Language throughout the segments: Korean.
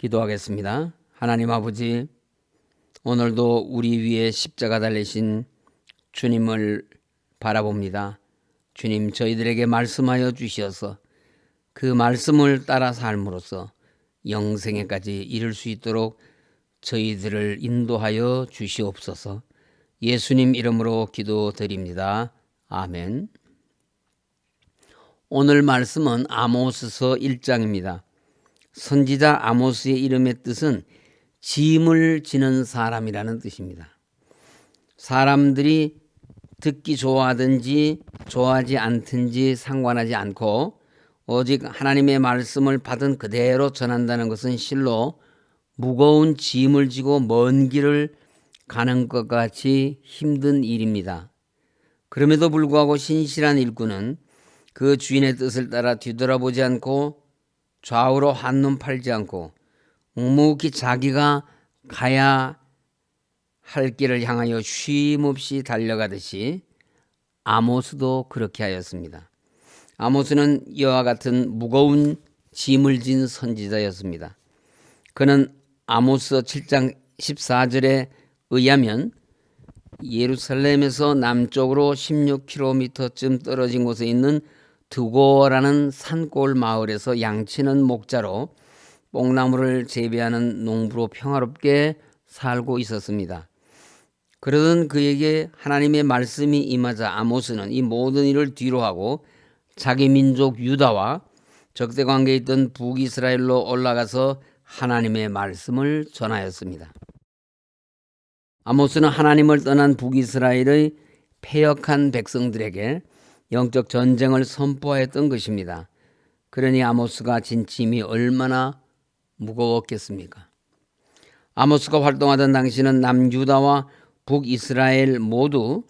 기도하겠습니다. 하나님 아버지, 오늘도 우리 위에 십자가 달리신 주님을 바라봅니다. 주님, 저희들에게 말씀하여 주셔서 그 말씀을 따라 삶으로써 영생에까지 이를 수 있도록 저희들을 인도하여 주시옵소서. 예수님 이름으로 기도드립니다. 아멘. 오늘 말씀은 아모스서 1장입니다. 선지자 아모스의 이름의 뜻은 짐을 지는 사람이라는 뜻입니다. 사람들이 듣기 좋아하든지 좋아하지 않든지 상관하지 않고 오직 하나님의 말씀을 받은 그대로 전한다는 것은 실로 무거운 짐을 지고 먼 길을 가는 것 같이 힘든 일입니다. 그럼에도 불구하고 신실한 일꾼은 그 주인의 뜻을 따라 뒤돌아보지 않고 좌우로 한눈 팔지 않고 묵묵히 자기가 가야 할 길을 향하여 쉼없이 달려가듯이 아모스도 그렇게 하였습니다. 아모스는 이와 같은 무거운 짐을 진 선지자였습니다. 그는 아모스 7장 14절에 의하면 예루살렘에서 남쪽으로 16km쯤 떨어진 곳에 있는 드고라는 산골 마을에서 양치는 목자로 뽕나무를 재배하는 농부로 평화롭게 살고 있었습니다. 그러던 그에게 하나님의 말씀이 임하자 아모스는 이 모든 일을 뒤로하고 자기 민족 유다와 적대 관계에 있던 북이스라엘로 올라가서 하나님의 말씀을 전하였습니다. 아모스는 하나님을 떠난 북이스라엘의 패역한 백성들에게 영적 전쟁을 선포하였던 것입니다. 그러니 아모스가 진 짐이 얼마나 무거웠겠습니까? 아모스가 활동하던 당시는 남유다와 북이스라엘 모두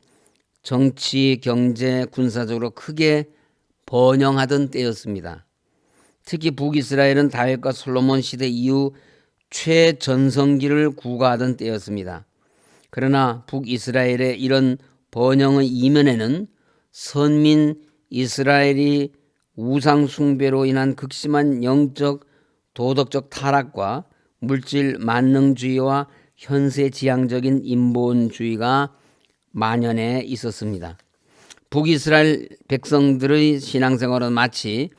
정치, 경제, 군사적으로 크게 번영하던 때였습니다. 특히 북이스라엘은 다윗과 솔로몬 시대 이후 최전성기를 구가하던 때였습니다. 그러나 북이스라엘의 이런 번영의 이면에는 선민 이스라엘이 우상 숭배로 인한 극심한 영적 도덕적 타락과 물질 만능주의와 현세지향적인 인본주의가 만연해 있었습니다. 북이스라엘 백성들의 신앙생활은 마치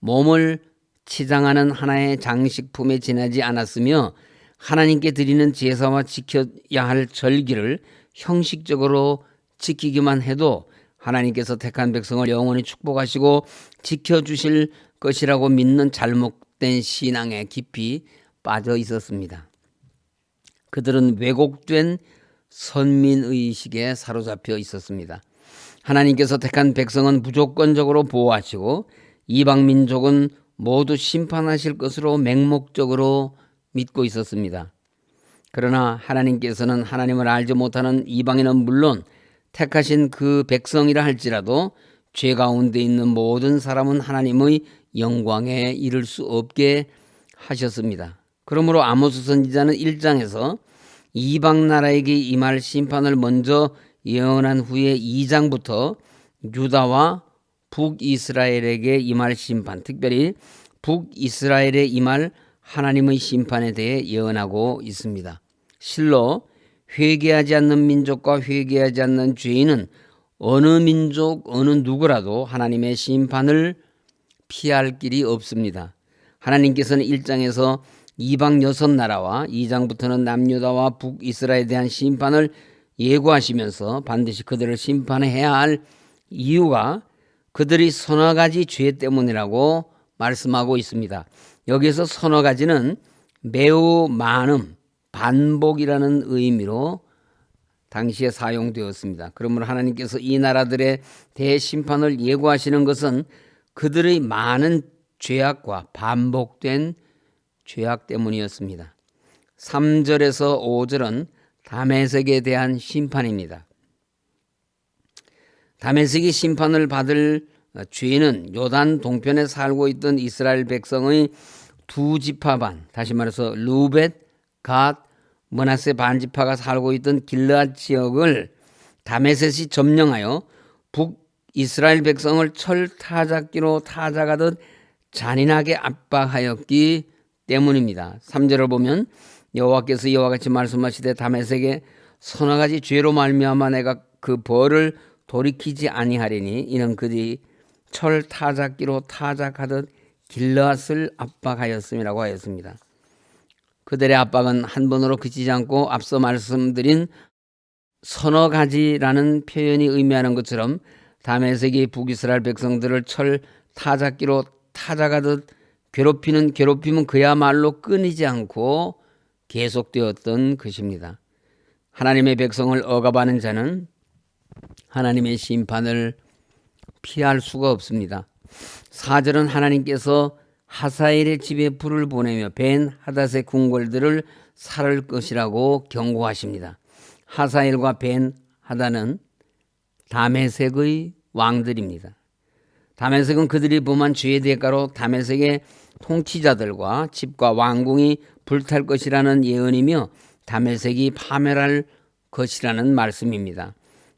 몸을 치장하는 하나의 장식품에 지나지 않았으며 하나님께 드리는 제사와 지켜야 할 절기를 형식적으로 지키기만 해도 하나님께서 택한 백성을 영원히 축복하시고 지켜주실 것이라고 믿는 잘못된 신앙에 깊이 빠져 있었습니다. 그들은 왜곡된 선민의식에 사로잡혀 있었습니다. 하나님께서 택한 백성은 무조건적으로 보호하시고 이방민족은 모두 심판하실 것으로 맹목적으로 믿고 있었습니다. 그러나 하나님께서는 하나님을 알지 못하는 이방인은 물론 택하신 그 백성이라 할지라도 죄 가운데 있는 모든 사람은 하나님의 영광에 이를 수 없게 하셨습니다. 그러므로 아모스 선지자는 1장에서 이방 나라에게 임할 심판을 먼저 예언한 후에 2장부터 유다와 북이스라엘에게 임할 심판, 특별히 북이스라엘에 임할 하나님의 심판에 대해 예언하고 있습니다. 실로 회개하지 않는 민족과 회개하지 않는 죄인은 어느 민족, 어느 누구라도 하나님의 심판을 피할 길이 없습니다. 하나님께서는 1장에서 이방 6나라와 2장부터는 남유다와 북이스라엘에 대한 심판을 예고하시면서 반드시 그들을 심판해야 할 이유가 그들이 서너 가지 죄 때문이라고 말씀하고 있습니다. 여기서 서너 가지는 매우 많음, 반복이라는 의미로 당시에 사용되었습니다. 그러므로 하나님께서 이 나라들의 대심판을 예고하시는 것은 그들의 많은 죄악과 반복된 죄악 때문이었습니다. 3절에서 5절은 다메섹에 대한 심판입니다. 다메섹이 심판을 받을 죄는 요단 동편에 살고 있던 이스라엘 백성의 두 지파반, 다시 말해서 루벳, 갓, 므낫세 반지파가 살고 있던 길르앗 지역을 다메섹이 점령하여 북이스라엘 백성을 철 타작기로 타작하듯 잔인하게 압박하였기 때문입니다. 3절을 보면 여호와께서 이와 같이 말씀하시되 다메섹에 서너 가지 죄로 말미암아 내가 그 벌을 돌이키지 아니하리니 이는 그들이 철 타작기로 타작하듯 길르앗을 압박하였음이라고 하였습니다. 그들의 압박은 한 번으로 그치지 않고 앞서 말씀드린 서너 가지라는 표현이 의미하는 것처럼 다메섹이 북이스라엘 백성들을 철 타작기로 타작하듯 괴롭힘은 그야말로 끊이지 않고 계속되었던 것입니다. 하나님의 백성을 억압하는 자는 하나님의 심판을 피할 수가 없습니다. 4절은 하나님께서 하사엘의 집에 불을 보내며 벤 하닷의 궁궐들을 살을 것이라고 경고하십니다. 하사엘과 벤 하닷은 다메섹의 왕들입니다. 다메섹은 그들이 범한 죄의 대가로 다메섹의 통치자들과 집과 왕궁이 불탈 것이라는 예언이며 다메섹이 파멸할 것이라는 말씀입니다.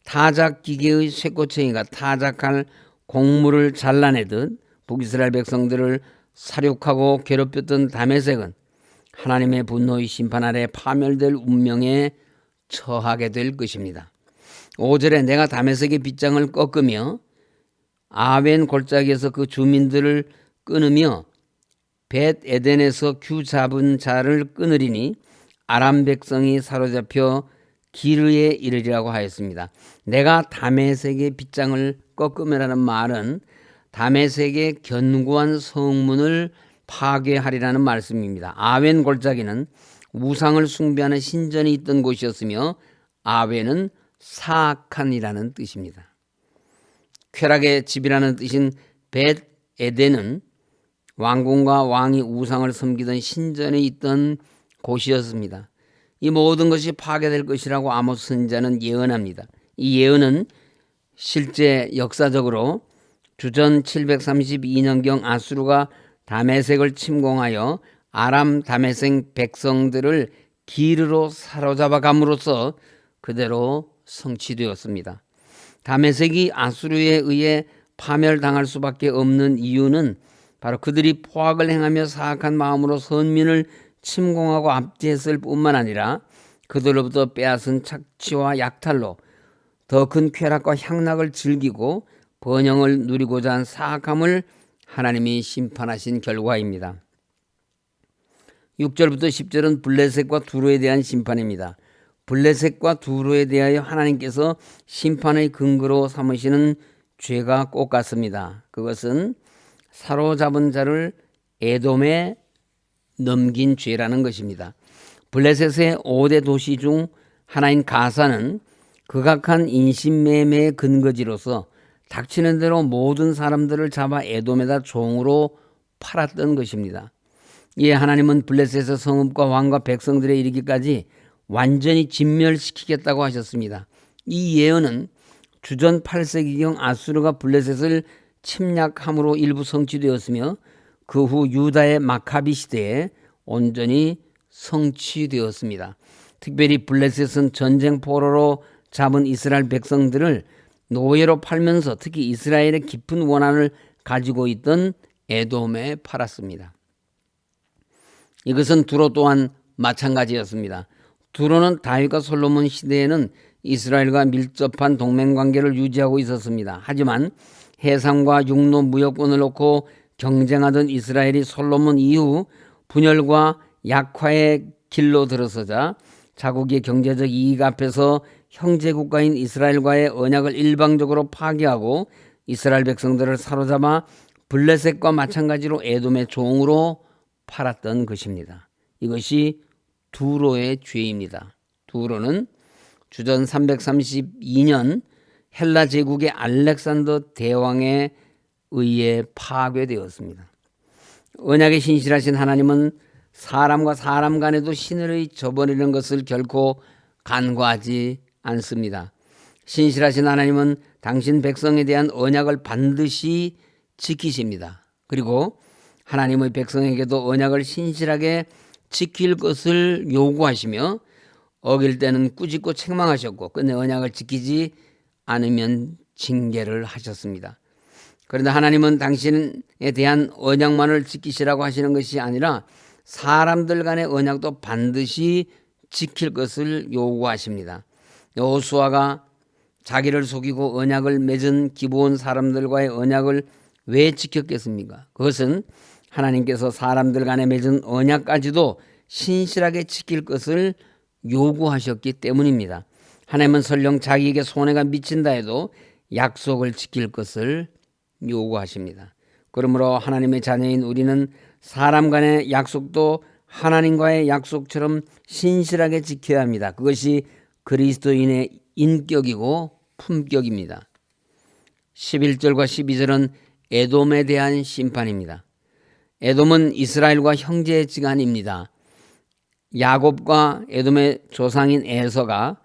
타작 기계의 쇠꼬챙이가 타작할 곡물을 잘라내듯 북이스라엘 백성들을 살육하고 괴롭혔던 다메섹은 하나님의 분노의 심판 아래 파멸될 운명에 처하게 될 것입니다. 5절에 내가 다메섹의 빗장을 꺾으며 아벤 골짜기에서 그 주민들을 끊으며 벳 에덴에서 규 잡은 자를 끊으리니 아람 백성이 사로잡혀 기르에 이르리라고 하였습니다. 내가 다메섹의 빗장을 꺾으며라는 말은 다메섹의 견고한 성문을 파괴하리라는 말씀입니다. 아벤 골짜기는 우상을 숭배하는 신전이 있던 곳이었으며 아벤은 사악한이라는 뜻입니다. 쾌락의 집이라는 뜻인 벳 에덴은 왕궁과 왕이 우상을 섬기던 신전에 있던 곳이었습니다. 이 모든 것이 파괴될 것이라고 아모스 선지자는 예언합니다. 이 예언은 실제 역사적으로 주전 732년경 아수르가 다메섹을 침공하여 아람 다메섹 백성들을 기르로 사로잡아 감으로써 그대로 성취되었습니다. 다메섹이 아수르에 의해 파멸당할 수밖에 없는 이유는 바로 그들이 포악을 행하며 사악한 마음으로 선민을 침공하고 압제했을 뿐만 아니라 그들로부터 빼앗은 착취와 약탈로 더 큰 쾌락과 향락을 즐기고 번영을 누리고자 한 사악함을 하나님이 심판하신 결과입니다. 6절부터 10절은 블레셋과 두로에 대한 심판입니다. 블레셋과 두로에 대하여 하나님께서 심판의 근거로 삼으시는 죄가 꼭 같습니다. 그것은 사로잡은 자를 에돔에 넘긴 죄라는 것입니다. 블레셋의 5대 도시 중 하나인 가사는 극악한 인신매매의 근거지로서 닥치는 대로 모든 사람들을 잡아 에돔에다 종으로 팔았던 것입니다. 이에 하나님은 블레셋의 성읍과 왕과 백성들에 이르기까지 완전히 진멸시키겠다고 하셨습니다. 이 예언은 주전 8세기경 아수르가 블레셋을 침략함으로 일부 성취되었으며 그 후 유다의 마카비 시대에 온전히 성취되었습니다. 특별히 블레셋은 전쟁 포로로 잡은 이스라엘 백성들을 노예로 팔면서 특히 이스라엘의 깊은 원한을 가지고 있던 에돔에 팔았습니다. 이것은 두로 또한 마찬가지였습니다. 두로는 다윗과 솔로몬 시대에는 이스라엘과 밀접한 동맹관계를 유지하고 있었습니다. 하지만 해상과 육로 무역권을 놓고 경쟁하던 이스라엘이 솔로몬 이후 분열과 약화의 길로 들어서자 자국의 경제적 이익 앞에서 형제국가인 이스라엘과의 언약을 일방적으로 파기하고 이스라엘 백성들을 사로잡아 블레셋과 마찬가지로 에돔의 종으로 팔았던 것입니다. 이것이 두로의 죄입니다. 두로는 주전 332년 헬라 제국의 알렉산더 대왕에 의해 파괴되었습니다. 언약에 신실하신 하나님은 사람과 사람 간에도 신을 저버리는 것을 결코 간과하지 않습니다. 신실하신 하나님은 당신 백성에 대한 언약을 반드시 지키십니다. 그리고 하나님의 백성에게도 언약을 신실하게 지킬 것을 요구하시며 어길 때는 꾸짖고 책망하셨고 끝내 언약을 지키지 않으면 징계를 하셨습니다. 그런데 하나님은 당신에 대한 언약만을 지키시라고 하시는 것이 아니라 사람들 간의 언약도 반드시 지킬 것을 요구하십니다. 여호수아가 자기를 속이고 언약을 맺은 기브온 사람들과의 언약을 왜 지켰겠습니까? 그것은 하나님께서 사람들 간에 맺은 언약까지도 신실하게 지킬 것을 요구하셨기 때문입니다. 하나님은 설령 자기에게 손해가 미친다 해도 약속을 지킬 것을 요구하십니다. 그러므로 하나님의 자녀인 우리는 사람 간의 약속도 하나님과의 약속처럼 신실하게 지켜야 합니다. 그것이 그리스도인의 인격이고 품격입니다. 11절과 12절은 에돔에 대한 심판입니다. 에돔은 이스라엘과 형제지간입니다. 야곱과 에돔의 조상인 에서가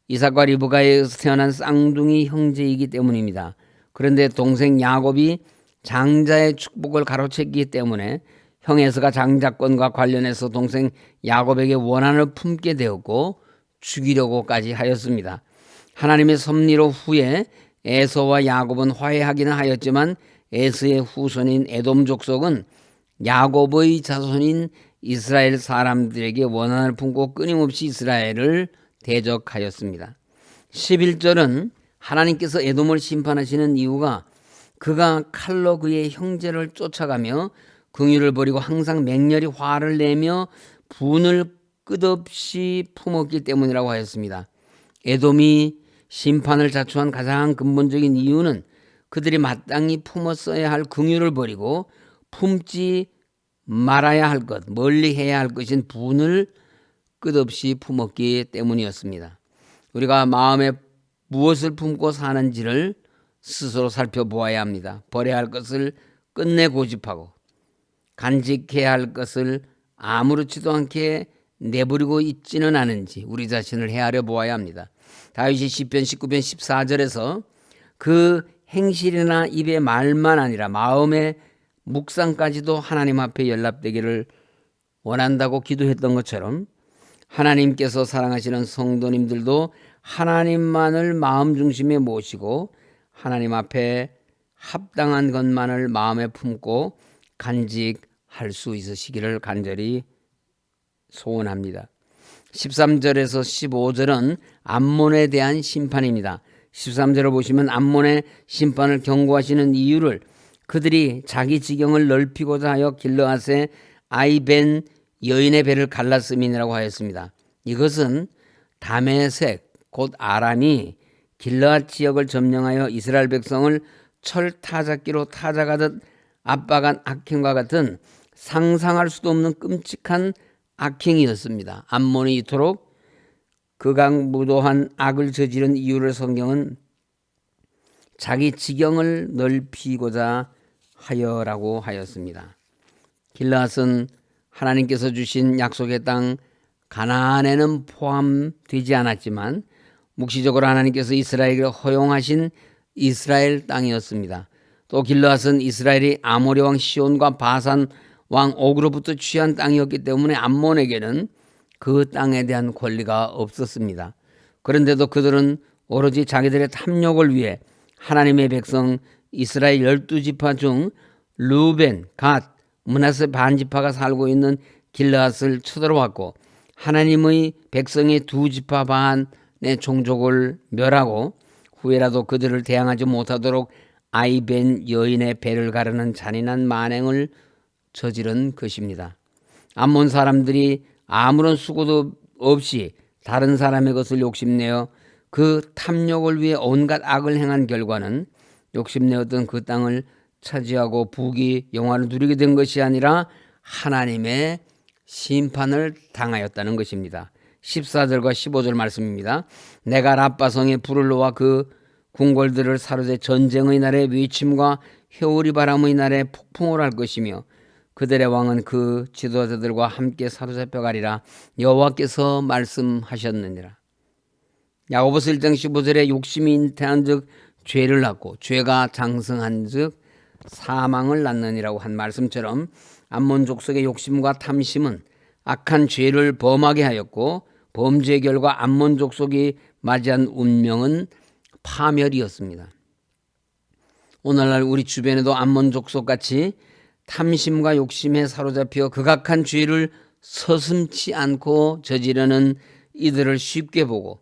이삭과 리브가에서 태어난 쌍둥이 형제이기 때문입니다. 그런데 동생 야곱이 장자의 축복을 가로챘기 때문에 형 에서가 장자권과 관련해서 동생 야곱에게 원한을 품게 되었고 죽이려고까지 하였습니다. 하나님의 섭리로 후에 에서와 야곱은 화해하기는 하였지만 에서의 후손인 에돔 족속은 야곱의 자손인 이스라엘 사람들에게 원한을 품고 끊임없이 이스라엘을 대적하였습니다. 11절은 하나님께서 에돔을 심판하시는 이유가 그가 칼로 그의 형제를 쫓아가며 긍휼을 버리고 항상 맹렬히 화를 내며 분을 끝없이 품었기 때문이라고 하였습니다. 에돔이 심판을 자초한 가장 근본적인 이유는 그들이 마땅히 품었어야 할 긍휼을 버리고 품지 말아야 할 것, 멀리 해야 할 것인 분을 끝없이 품었기 때문이었습니다. 우리가 마음에 무엇을 품고 사는지를 스스로 살펴보아야 합니다. 버려야 할 것을 끝내 고집하고 간직해야 할 것을 아무렇지도 않게 내버리고 있지는 않은지 우리 자신을 헤아려 보아야 합니다. 다윗이 시편 19편 14절에서 그 행실이나 입의 말만 아니라 마음의 묵상까지도 하나님 앞에 연락되기를 원한다고 기도했던 것처럼 하나님께서 사랑하시는 성도님들도 하나님만을 마음 중심에 모시고 하나님 앞에 합당한 것만을 마음에 품고 간직할 수 있으시기를 간절히 소원합니다. 13절에서 15절은 암몬에 대한 심판입니다. 13절을 보시면 암몬의 심판을 경고하시는 이유를 그들이 자기 지경을 넓히고자 하여 길르앗의 아이벤 여인의 배를 갈랐음이라고 하였습니다. 이것은 다메섹 곧 아람이 길르앗 지역을 점령하여 이스라엘 백성을 철 타작기로 타작하듯 압박한 악행과 같은 상상할 수도 없는 끔찍한 악행이었습니다. 암몬이 이토록 극악무도한 악을 저지른 이유를 성경은 자기 지경을 넓히고자 하여라고 하였습니다. 길르앗은 하나님께서 주신 약속의 땅 가나안에는 포함되지 않았지만 묵시적으로 하나님께서 이스라엘에게 허용하신 이스라엘 땅이었습니다. 또 길르앗은 이스라엘이 아모리 왕 시온과 바산 왕 옥으로부터 취한 땅이었기 때문에 암몬에게는 그 땅에 대한 권리가 없었습니다. 그런데도 그들은 오로지 자기들의 탐욕을 위해 하나님의 백성 이스라엘 12지파 중 르우벤, 갓, 므낫세 반지파가 살고 있는 길르앗을 쳐들어왔고 하나님의 백성의 2지파 반의 종족을 멸하고 후에라도 그들을 대항하지 못하도록 아이벤 여인의 배를 가르는 잔인한 만행을 저지른 것입니다. 암몬 사람들이 아무런 수고도 없이 다른 사람의 것을 욕심내어 그 탐욕을 위해 온갖 악을 행한 결과는 욕심내었던 그 땅을 차지하고 부귀 영화를 누리게 된 것이 아니라 하나님의 심판을 당하였다는 것입니다. 14절과 15절 말씀입니다. 내가 라빠성에 불을 놓아 그 궁궐들을 사로되 전쟁의 날에 위침과 회오리 바람의 날에 폭풍을 할 것이며 그들의 왕은 그 지도자들과 함께 사로잡혀 가리라 여호와께서 말씀하셨느니라. 야고보서 1장 15절에 욕심이 잉태한 즉 죄를 낳고 죄가 장성한 즉 사망을 낳느니라고 한 말씀처럼 암몬 족속의 욕심과 탐심은 악한 죄를 범하게 하였고 범죄의 결과 암몬 족속이 맞이한 운명은 파멸이었습니다. 오늘날 우리 주변에도 암몬 족속같이 탐심과 욕심에 사로잡혀 극악한 죄를 서슴지 않고 저지르는 이들을 쉽게 보고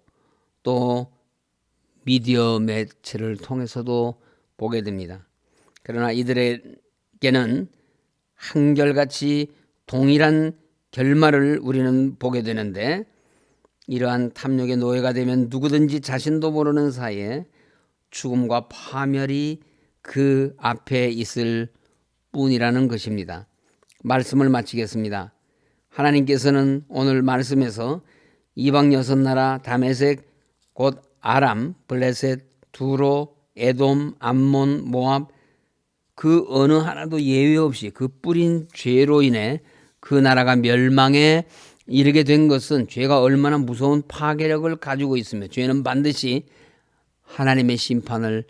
또 미디어 매체를 통해서도 보게 됩니다. 그러나 이들에게는 한결같이 동일한 결말을 우리는 보게 되는데, 이러한 탐욕의 노예가 되면 누구든지 자신도 모르는 사이에 죽음과 파멸이 그 앞에 있을 뿐이라는 것입니다. 말씀을 마치겠습니다. 하나님께서는 오늘 말씀에서 이방 6나라 다메섹 곧 아람, 블레셋, 두로, 에돔, 암몬, 모압 그 어느 하나도 예외 없이 그 뿌린 죄로 인해 그 나라가 멸망에 이르게 된 것은 죄가 얼마나 무서운 파괴력을 가지고 있으며 죄는 반드시 하나님의 심판을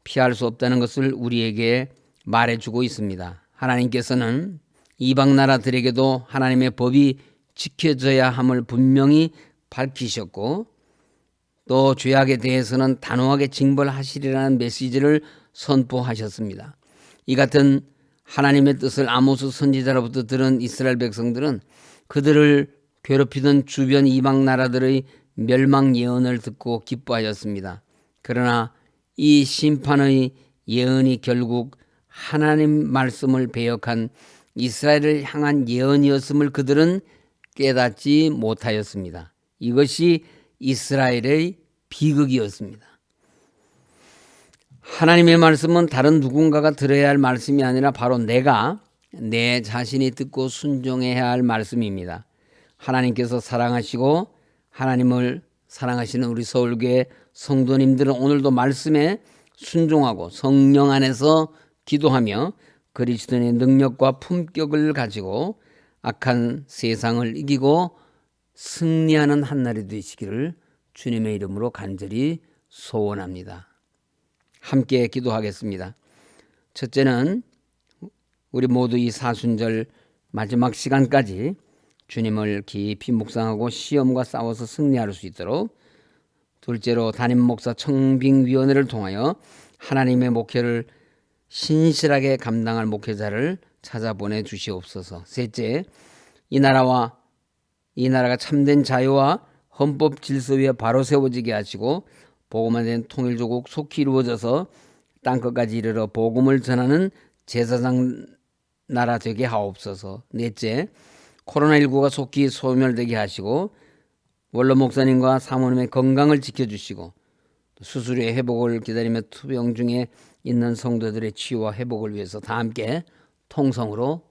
피할 수 없다는 것을 우리에게 말해주고 있습니다. 하나님께서는 이방 나라들에게도 하나님의 법이 지켜져야 함을 분명히 밝히셨고 또 죄악에 대해서는 단호하게 징벌하시리라는 메시지를 선포하셨습니다. 이 같은 하나님의 뜻을 아모스 선지자로부터 들은 이스라엘 백성들은 그들을 괴롭히던 주변 이방 나라들의 멸망 예언을 듣고 기뻐하였습니다. 그러나 이 심판의 예언이 결국 하나님 말씀을 배역한 이스라엘을 향한 예언이었음을 그들은 깨닫지 못하였습니다. 이것이 이스라엘의 비극이었습니다. 하나님의 말씀은 다른 누군가가 들어야 할 말씀이 아니라 바로 내가 내 자신이 듣고 순종해야 할 말씀입니다. 하나님께서 사랑하시고 하나님을 사랑하시는 우리 서울교회 성도님들은 오늘도 말씀에 순종하고 성령 안에서 기도하며 그리스도의 능력과 품격을 가지고 악한 세상을 이기고 승리하는 한날이 되시기를 주님의 이름으로 간절히 소원합니다. 함께 기도하겠습니다. 첫째는 우리 모두 이 사순절 마지막 시간까지 주님을 깊이 묵상하고 시험과 싸워서 승리할 수 있도록, 둘째로 담임 목사 청빙위원회를 통하여 하나님의 목회를 신실하게 감당할 목회자를 찾아보내 주시옵소서. 셋째, 이 나라가 참된 자유와 헌법 질서 위에 바로 세워지게 하시고 복음에 대한 통일조국 속히 이루어져서 땅끝까지 이르러 복음을 전하는 제사장 나라 되게 하옵소서. 넷째, 코로나19가 속히 소멸되게 하시고 원로 목사님과 사모님의 건강을 지켜주시고 수술 후의 회복을 기다리며 투병 중에 있는 성도들의 치유와 회복을 위해서 다 함께 통성으로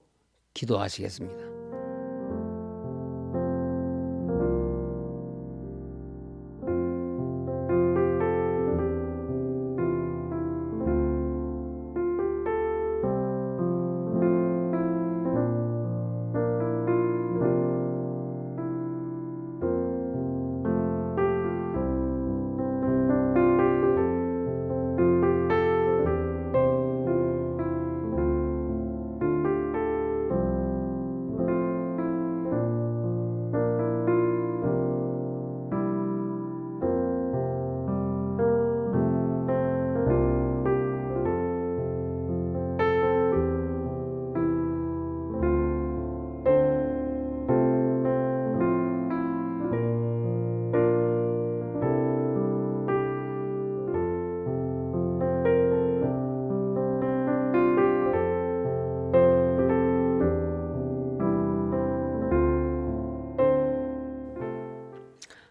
기도하시겠습니다.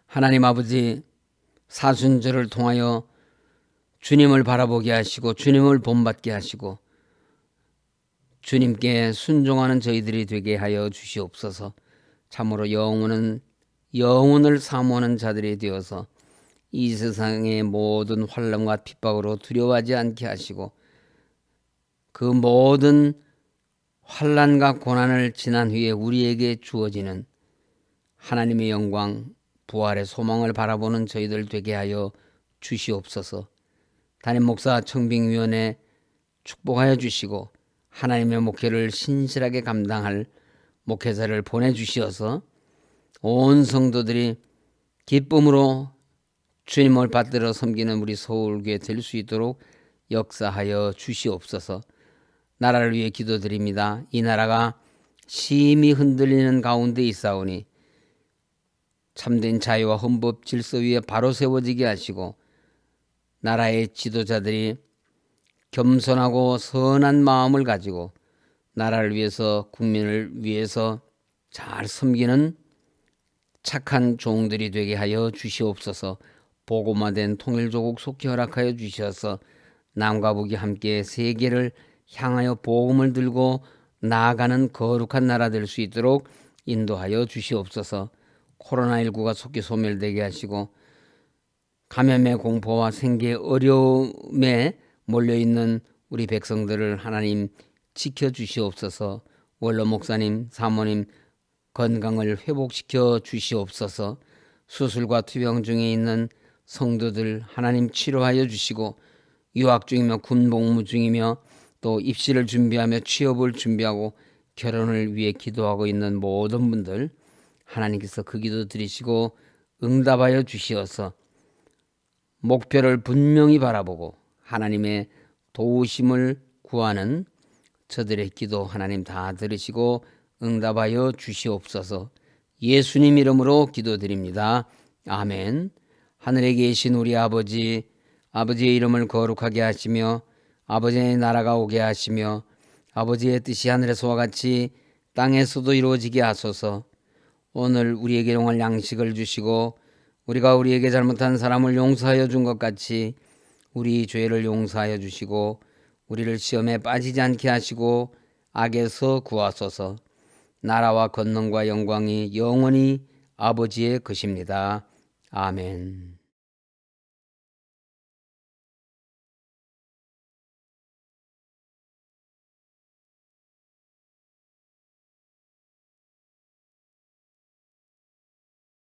하나님 아버지, 사순절을 통하여 주님을 바라보게 하시고 주님을 본받게 하시고 주님께 순종하는 저희들이 되게 하여 주시옵소서. 참으로 영혼을 사모하는 자들이 되어서 이 세상의 모든 환난과 핍박으로 두려워하지 않게 하시고 그 모든 환난과 고난을 지난 후에 우리에게 주어지는 하나님의 영광, 부활의 소망을 바라보는 저희들 되게 하여 주시옵소서. 담임 목사 청빙위원회 축복하여 주시고 하나님의 목회를 신실하게 감당할 목회자를 보내주시어서 온 성도들이 기쁨으로 주님을 받들어 섬기는 우리 서울교회 될 수 있도록 역사하여 주시옵소서. 나라를 위해 기도드립니다. 이 나라가 심히 흔들리는 가운데 있사오니 참된 자유와 헌법 질서 위에 바로 세워지게 하시고 나라의 지도자들이 겸손하고 선한 마음을 가지고 나라를 위해서 국민을 위해서 잘 섬기는 착한 종들이 되게 하여 주시옵소서. 복음화된 통일조국 속히 허락하여 주셔서 남과 북이 함께 세계를 향하여 복음을 들고 나아가는 거룩한 나라 될 수 있도록 인도하여 주시옵소서. 코로나19가 속히 소멸되게 하시고 감염의 공포와 생계의 어려움에 몰려있는 우리 백성들을 하나님 지켜주시옵소서. 원로 목사님, 사모님 건강을 회복시켜 주시옵소서. 수술과 투병 중에 있는 성도들 하나님 치료하여 주시고 유학 중이며 군복무 중이며 또 입시를 준비하며 취업을 준비하고 결혼을 위해 기도하고 있는 모든 분들 하나님께서 그 기도 들으시고 응답하여 주시어서 목표를 분명히 바라보고 하나님의 도우심을 구하는 저들의 기도 하나님 다 들으시고 응답하여 주시옵소서. 예수님 이름으로 기도드립니다. 아멘. 하늘에 계신 우리 아버지, 아버지의 이름을 거룩하게 하시며 아버지의 나라가 오게 하시며 아버지의 뜻이 하늘에서와 같이 땅에서도 이루어지게 하소서. 오늘 우리에게 용할 양식을 주시고 우리가 우리에게 잘못한 사람을 용서하여 준 것 같이 우리 죄를 용서하여 주시고 우리를 시험에 빠지지 않게 하시고 악에서 구하소서. 나라와 권능과 영광이 영원히 아버지의 것입니다. 아멘.